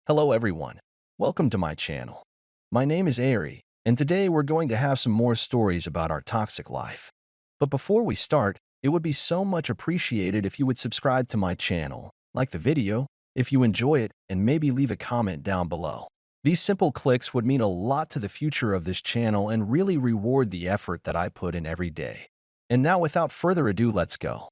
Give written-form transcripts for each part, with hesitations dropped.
Hello everyone, welcome to my channel. My name is Ari, and today we're going to have some more stories about our toxic life. But before we start, it would be so much appreciated if you would subscribe to my channel, like the video, if you enjoy it, and maybe leave a comment down below. These simple clicks would mean a lot to the future of this channel and really reward the effort that I put in every day. And now without further ado, let's go.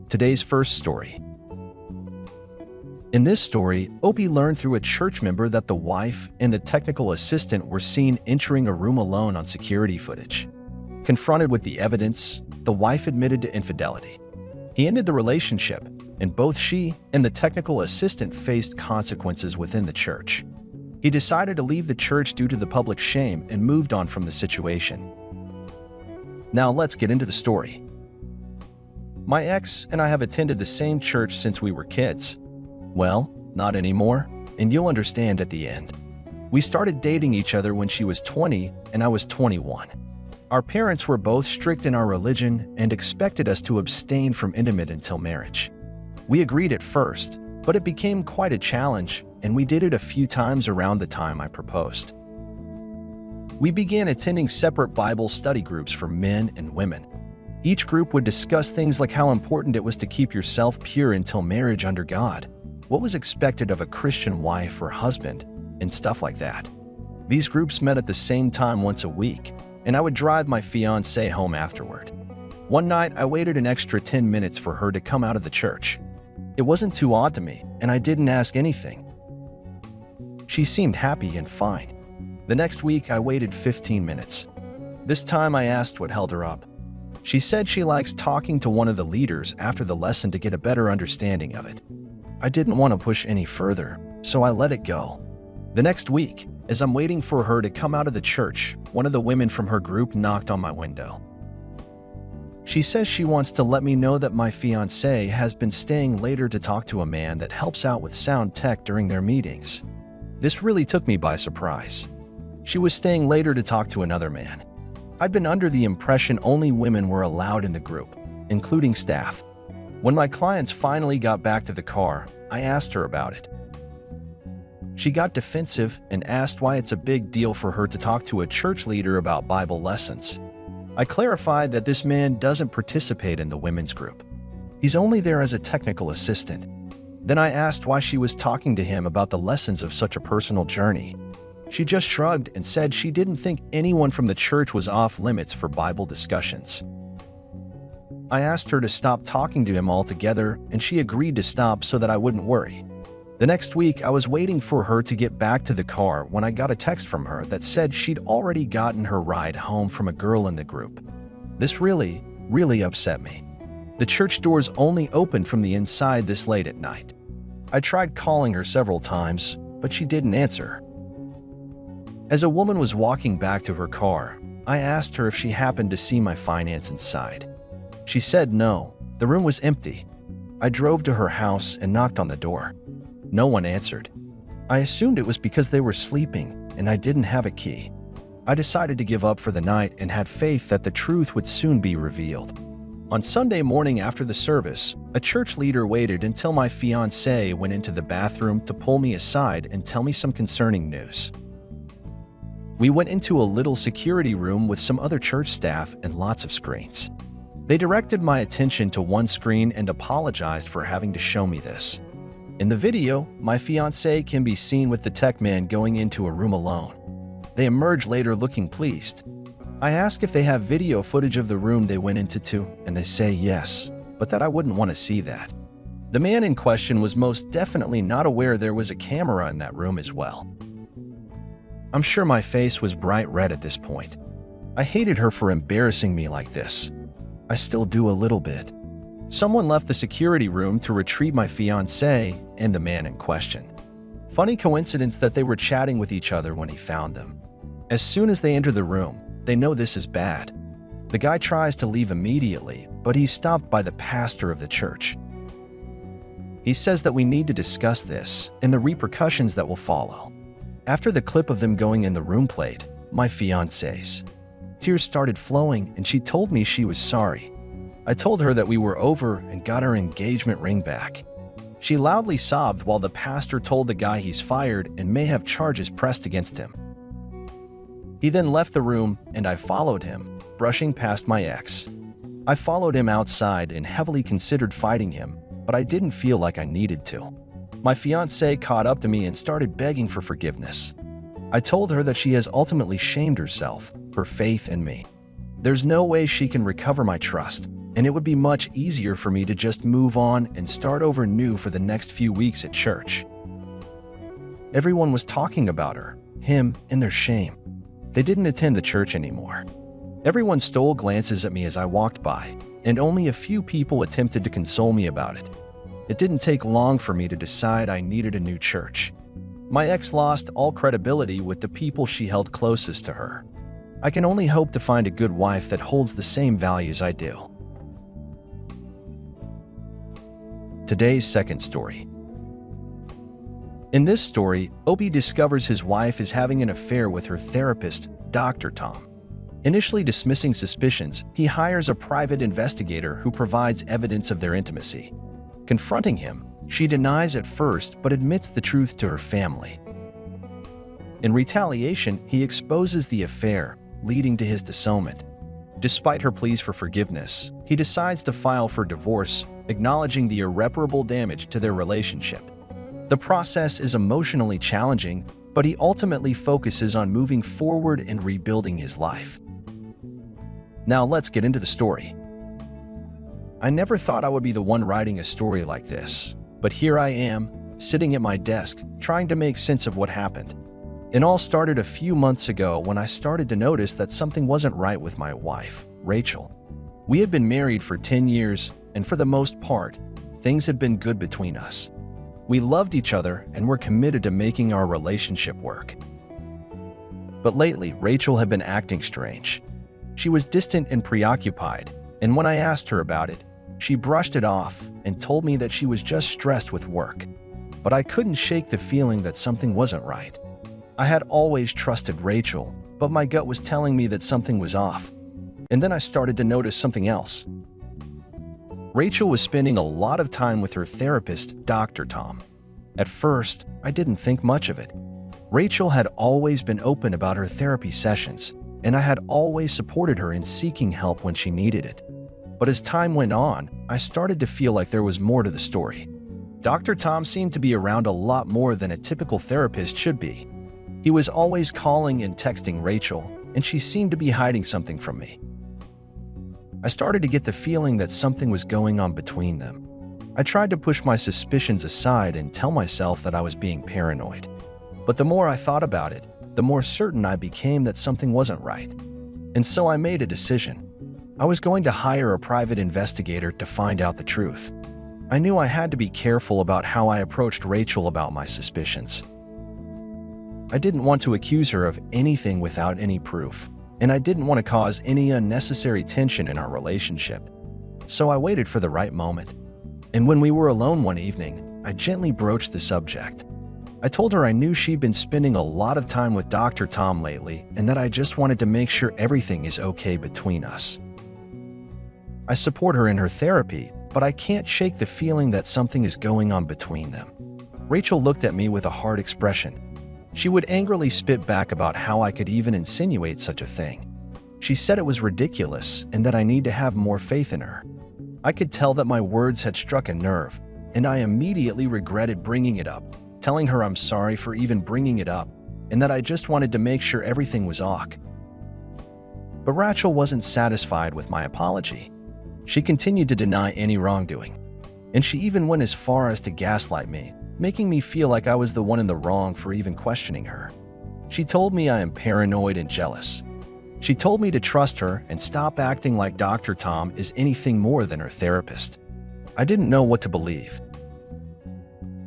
Today's first story. In this story, Opie learned through a church member that the wife and the technical assistant were seen entering a room alone on security footage. Confronted with the evidence, the wife admitted to infidelity. He ended the relationship, and both she and the technical assistant faced consequences within the church. He decided to leave the church due to the public shame and moved on from the situation. Now let's get into the story. My ex and I have attended the same church since we were kids. Well, not anymore, and you'll understand at the end. We started dating each other when she was 20 and I was 21. Our parents were both strict in our religion and expected us to abstain from intimate until marriage. We agreed at first, but it became quite a challenge, and we did it a few times around the time I proposed. We began attending separate Bible study groups for men and women. Each group would discuss things like how important it was to keep yourself pure until marriage under God, what was expected of a Christian wife or husband, and stuff like that. These groups met at the same time once a week, and I would drive my fiancée home afterward. One night, I waited an extra 10 minutes for her to come out of the church. It wasn't too odd to me, and I didn't ask anything. She seemed happy and fine. The next week, I waited 15 minutes. This time, I asked what held her up. She said she likes talking to one of the leaders after the lesson to get a better understanding of it. I didn't want to push any further, so I let it go. The next week, as I'm waiting for her to come out of the church, one of the women from her group knocked on my window. She says she wants to let me know that my fiancé has been staying later to talk to a man that helps out with sound tech during their meetings. This really took me by surprise. She was staying later to talk to another man. I'd been under the impression only women were allowed in the group, including staff. When my clients finally got back to the car, I asked her about it. She got defensive and asked why it's a big deal for her to talk to a church leader about Bible lessons. I clarified that this man doesn't participate in the women's group. He's only there as a technical assistant. Then I asked why she was talking to him about the lessons of such a personal journey. She just shrugged and said she didn't think anyone from the church was off limits for Bible discussions. I asked her to stop talking to him altogether, and she agreed to stop so that I wouldn't worry. The next week, I was waiting for her to get back to the car when I got a text from her that said she'd already gotten her ride home from a girl in the group. This really upset me. The church doors only opened from the inside this late at night. I tried calling her several times, but she didn't answer. As a woman was walking back to her car, I asked her if she happened to see my finance inside. She said no, the room was empty. I drove to her house and knocked on the door. No one answered. I assumed it was because they were sleeping and I didn't have a key. I decided to give up for the night and had faith that the truth would soon be revealed. On Sunday morning after the service, a church leader waited until my fiancé went into the bathroom to pull me aside and tell me some concerning news. We went into a little security room with some other church staff and lots of screens. They directed my attention to one screen and apologized for having to show me this. In the video, my fiancé can be seen with the tech man going into a room alone. They emerge later looking pleased. I ask if they have video footage of the room they went into too, and they say yes, but that I wouldn't want to see that. The man in question was most definitely not aware there was a camera in that room as well. I'm sure my face was bright red at this point. I hated her for embarrassing me like this. I still do a little bit. Someone left the security room to retrieve my fiancé and the man in question. Funny coincidence that they were chatting with each other when he found them. As soon as they enter the room, they know this is bad. The guy tries to leave immediately, but he's stopped by the pastor of the church. He says that we need to discuss this and the repercussions that will follow. After the clip of them going in the room played, my fiancé's tears started flowing and she told me she was sorry. I told her that we were over and got our engagement ring back. She loudly sobbed while the pastor told the guy he's fired and may have charges pressed against him. He then left the room and I followed him, brushing past my ex. I followed him outside and heavily considered fighting him, but I didn't feel like I needed to. My fiancée caught up to me and started begging for forgiveness. I told her that she has ultimately shamed herself, her faith in me. There's no way she can recover my trust, and it would be much easier for me to just move on and start over new for the next few weeks at church. Everyone was talking about her, him, and their shame. They didn't attend the church anymore. Everyone stole glances at me as I walked by, and only a few people attempted to console me about it. It didn't take long for me to decide I needed a new church. My ex lost all credibility with the people she held closest to her. I can only hope to find a good wife that holds the same values I do. Today's second story. In this story, Opie discovers his wife is having an affair with her therapist, Dr. Tom. Initially dismissing suspicions, he hires a private investigator who provides evidence of their intimacy. Confronting him, she denies at first but admits the truth to her family. In retaliation, he exposes the affair, leading to his disownment. Despite her pleas for forgiveness, he decides to file for divorce, acknowledging the irreparable damage to their relationship. The process is emotionally challenging, but he ultimately focuses on moving forward and rebuilding his life. Now let's get into the story. I never thought I would be the one writing a story like this, but here I am, sitting at my desk, trying to make sense of what happened. It all started a few months ago when I started to notice that something wasn't right with my wife, Rachel. We had been married for 10 years, and for the most part, things had been good between us. We loved each other and were committed to making our relationship work. But lately, Rachel had been acting strange. She was distant and preoccupied, and when I asked her about it, she brushed it off and told me that she was just stressed with work. But I couldn't shake the feeling that something wasn't right. I had always trusted Rachel, but my gut was telling me that something was off. And then I started to notice something else. Rachel was spending a lot of time with her therapist, Dr. Tom. At first, I didn't think much of it. Rachel had always been open about her therapy sessions, and I had always supported her in seeking help when she needed it. But as time went on, I started to feel like there was more to the story. Dr. Tom seemed to be around a lot more than a typical therapist should be. He was always calling and texting Rachel, and she seemed to be hiding something from me. I started to get the feeling that something was going on between them. I tried to push my suspicions aside and tell myself that I was being paranoid. But the more I thought about it, the more certain I became that something wasn't right. And so I made a decision. I was going to hire a private investigator to find out the truth. I knew I had to be careful about how I approached Rachel about my suspicions. I didn't want to accuse her of anything without any proof, and I didn't want to cause any unnecessary tension in our relationship. So I waited for the right moment. And when we were alone one evening, I gently broached the subject. I told her I knew she'd been spending a lot of time with Dr. Tom lately and that I just wanted to make sure everything is okay between us. I support her in her therapy, but I can't shake the feeling that something is going on between them. Rachel looked at me with a hard expression. She would angrily spit back about how I could even insinuate such a thing. She said it was ridiculous and that I need to have more faith in her. I could tell that my words had struck a nerve, and I immediately regretted bringing it up, telling her I'm sorry for even bringing it up, and that I just wanted to make sure everything was ok. But Rachel wasn't satisfied with my apology. She continued to deny any wrongdoing, and she even went as far as to gaslight me, making me feel like I was the one in the wrong for even questioning her. She told me I am paranoid and jealous. She told me to trust her and stop acting like Dr. Tom is anything more than her therapist. I didn't know what to believe.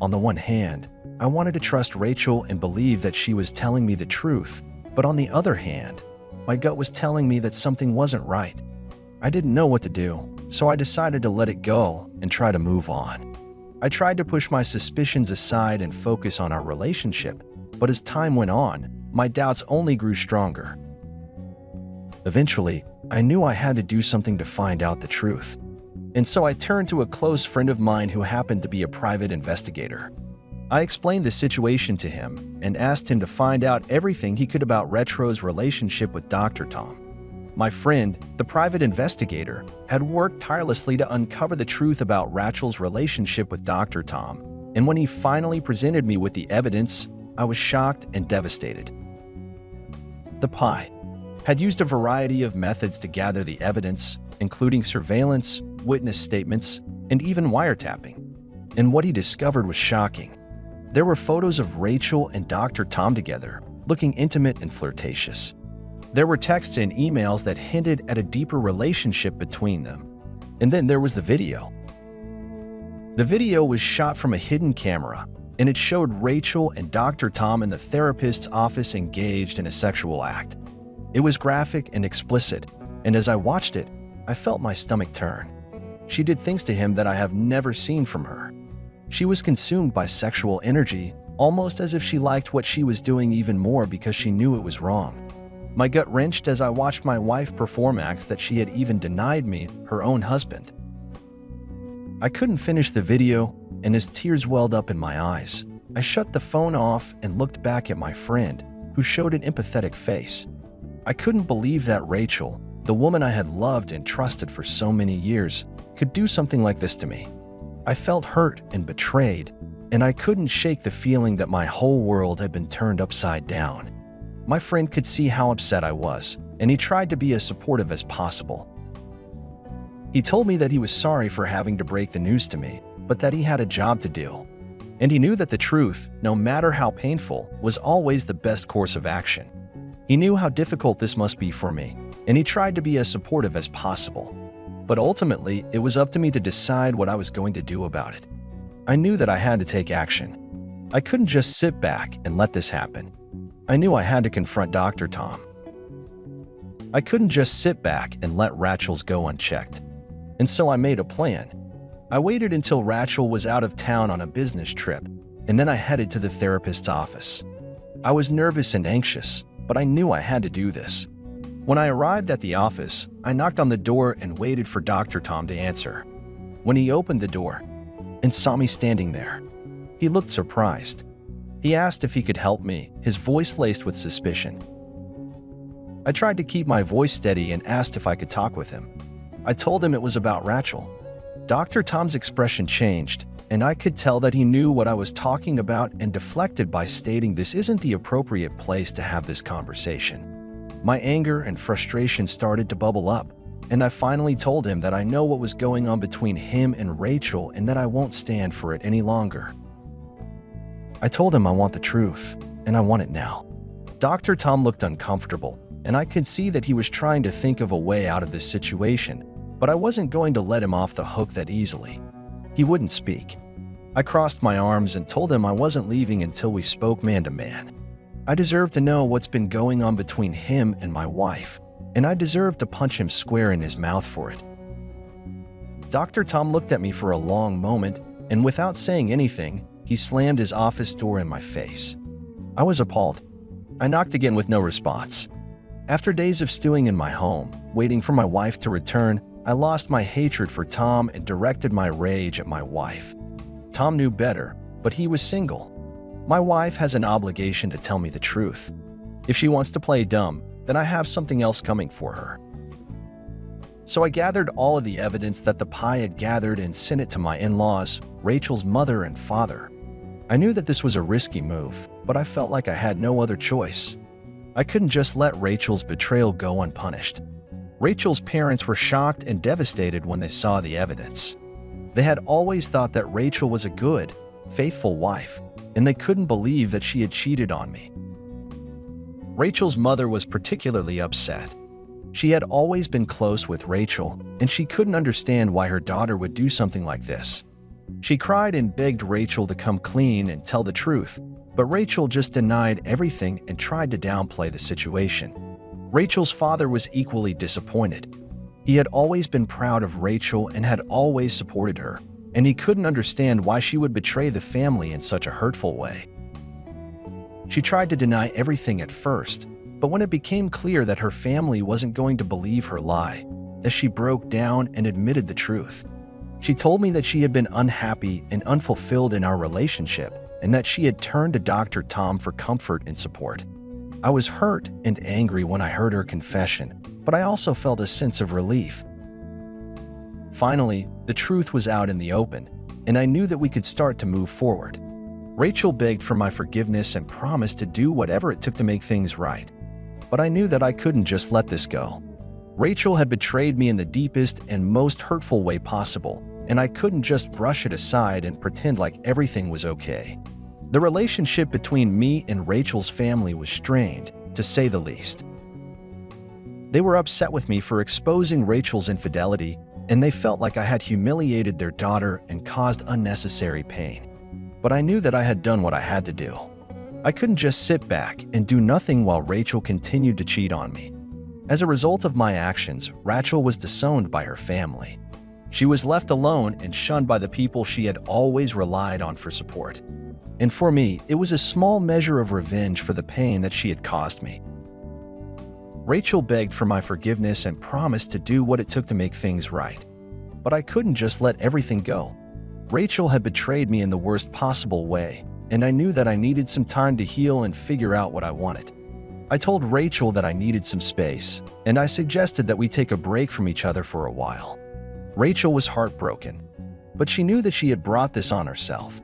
On the one hand, I wanted to trust Rachel and believe that she was telling me the truth, but on the other hand, my gut was telling me that something wasn't right. I didn't know what to do, so I decided to let it go and try to move on. I tried to push my suspicions aside and focus on our relationship, but as time went on, my doubts only grew stronger. Eventually, I knew I had to do something to find out the truth. and so I turned to a close friend of mine who happened to be a private investigator. I explained the situation to him and asked him to find out everything he could about Retro's relationship with Dr. Tom. My friend, the private investigator, had worked tirelessly to uncover the truth about Rachel's relationship with Dr. Tom, and when he finally presented me with the evidence, I was shocked and devastated. The PI had used a variety of methods to gather the evidence, including surveillance, witness statements, and even wiretapping. And what he discovered was shocking. There were photos of Rachel and Dr. Tom together, looking intimate and flirtatious. There were texts and emails that hinted at a deeper relationship between them. And then there was the video. The video was shot from a hidden camera, and it showed Rachel and Dr. Tom in the therapist's office engaged in a sexual act. It was graphic and explicit, and as I watched it, I felt my stomach turn. She did things to him that I have never seen from her. She was consumed by sexual energy, almost as if she liked what she was doing even more because she knew it was wrong. My gut wrenched as I watched my wife perform acts that she had even denied me, her own husband. I couldn't finish the video, and as tears welled up in my eyes, I shut the phone off and looked back at my friend, who showed an empathetic face. I couldn't believe that Rachel, the woman I had loved and trusted for so many years, could do something like this to me. I felt hurt and betrayed, and I couldn't shake the feeling that my whole world had been turned upside down. My friend could see how upset I was, and he tried to be as supportive as possible. He told me that he was sorry for having to break the news to me, but that he had a job to do. And he knew that the truth, no matter how painful, was always the best course of action. He knew how difficult this must be for me, and he tried to be as supportive as possible. But ultimately, it was up to me to decide what I was going to do about it. I knew that I had to take action. I couldn't just sit back and let this happen. I knew I had to confront Dr. Tom. I couldn't just sit back and let Rachel's go unchecked. And so I made a plan. I waited until Rachel was out of town on a business trip, and then I headed to the therapist's office. I was nervous and anxious, but I knew I had to do this. When I arrived at the office, I knocked on the door and waited for Dr. Tom to answer. When he opened the door and saw me standing there, he looked surprised. He asked if he could help me, his voice laced with suspicion. I tried to keep my voice steady and asked if I could talk with him. I told him it was about Rachel. Dr. Tom's expression changed, and I could tell that he knew what I was talking about and deflected by stating this isn't the appropriate place to have this conversation. My anger and frustration started to bubble up, and I finally told him that I know what was going on between him and Rachel and that I won't stand for it any longer. I told him I want the truth, and I want it now. Dr. Tom looked uncomfortable, and I could see that he was trying to think of a way out of this situation, but I wasn't going to let him off the hook that easily. He wouldn't speak. I crossed my arms and told him I wasn't leaving until we spoke man to man. I deserve to know what's been going on between him and my wife, and I deserve to punch him square in his mouth for it. Dr. Tom looked at me for a long moment, and without saying anything, he slammed his office door in my face. I was appalled. I knocked again with no response. After days of stewing in my home, waiting for my wife to return, I lost my hatred for Tom and directed my rage at my wife. Tom knew better, but he was single. My wife has an obligation to tell me the truth. If she wants to play dumb, then I have something else coming for her. So I gathered all of the evidence that the PI had gathered and sent it to my in-laws, Rachel's mother and father. I knew that this was a risky move, but I felt like I had no other choice. I couldn't just let Rachel's betrayal go unpunished. Rachel's parents were shocked and devastated when they saw the evidence. They had always thought that Rachel was a good, faithful wife, and they couldn't believe that she had cheated on me. Rachel's mother was particularly upset. She had always been close with Rachel, and she couldn't understand why her daughter would do something like this. She cried and begged Rachel to come clean and tell the truth, but Rachel just denied everything and tried to downplay the situation. Rachel's father was equally disappointed. He had always been proud of Rachel and had always supported her, and he couldn't understand why she would betray the family in such a hurtful way. She tried to deny everything at first, but when it became clear that her family wasn't going to believe her lie, as she broke down and admitted the truth. She told me that she had been unhappy and unfulfilled in our relationship and that she had turned to Dr. Tom for comfort and support. I was hurt and angry when I heard her confession, but I also felt a sense of relief. Finally, the truth was out in the open, and I knew that we could start to move forward. Rachel begged for my forgiveness and promised to do whatever it took to make things right. But I knew that I couldn't just let this go. Rachel had betrayed me in the deepest and most hurtful way possible, and I couldn't just brush it aside and pretend like everything was okay. The relationship between me and Rachel's family was strained, to say the least. They were upset with me for exposing Rachel's infidelity, and they felt like I had humiliated their daughter and caused unnecessary pain. But I knew that I had done what I had to do. I couldn't just sit back and do nothing while Rachel continued to cheat on me. As a result of my actions, Rachel was disowned by her family. She was left alone and shunned by the people she had always relied on for support. And for me, it was a small measure of revenge for the pain that she had caused me. Rachel begged for my forgiveness and promised to do what it took to make things right. But I couldn't just let everything go. Rachel had betrayed me in the worst possible way, and I knew that I needed some time to heal and figure out what I wanted. I told Rachel that I needed some space, and I suggested that we take a break from each other for a while. Rachel was heartbroken, but she knew that she had brought this on herself.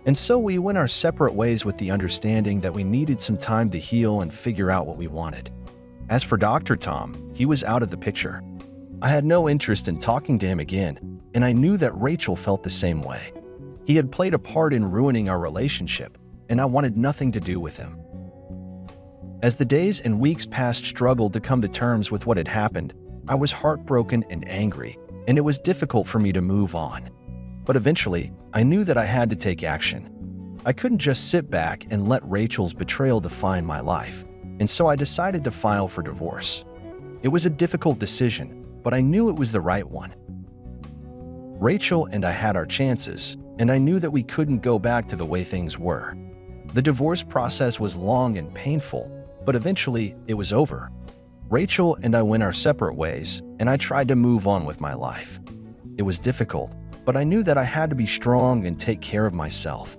And so we went our separate ways with the understanding that we needed some time to heal and figure out what we wanted. As for Dr. Tom, he was out of the picture. I had no interest in talking to him again, and I knew that Rachel felt the same way. He had played a part in ruining our relationship, and I wanted nothing to do with him. As the days and weeks past struggled to come to terms with what had happened, I was heartbroken and angry, and it was difficult for me to move on. But eventually, I knew that I had to take action. I couldn't just sit back and let Rachel's betrayal define my life, and so I decided to file for divorce. It was a difficult decision, but I knew it was the right one. Rachel and I had our chances, and I knew that we couldn't go back to the way things were. The divorce process was long and painful, but eventually it was over. Rachel and I went our separate ways, and I tried to move on with my life. It was difficult, but I knew that I had to be strong and take care of myself.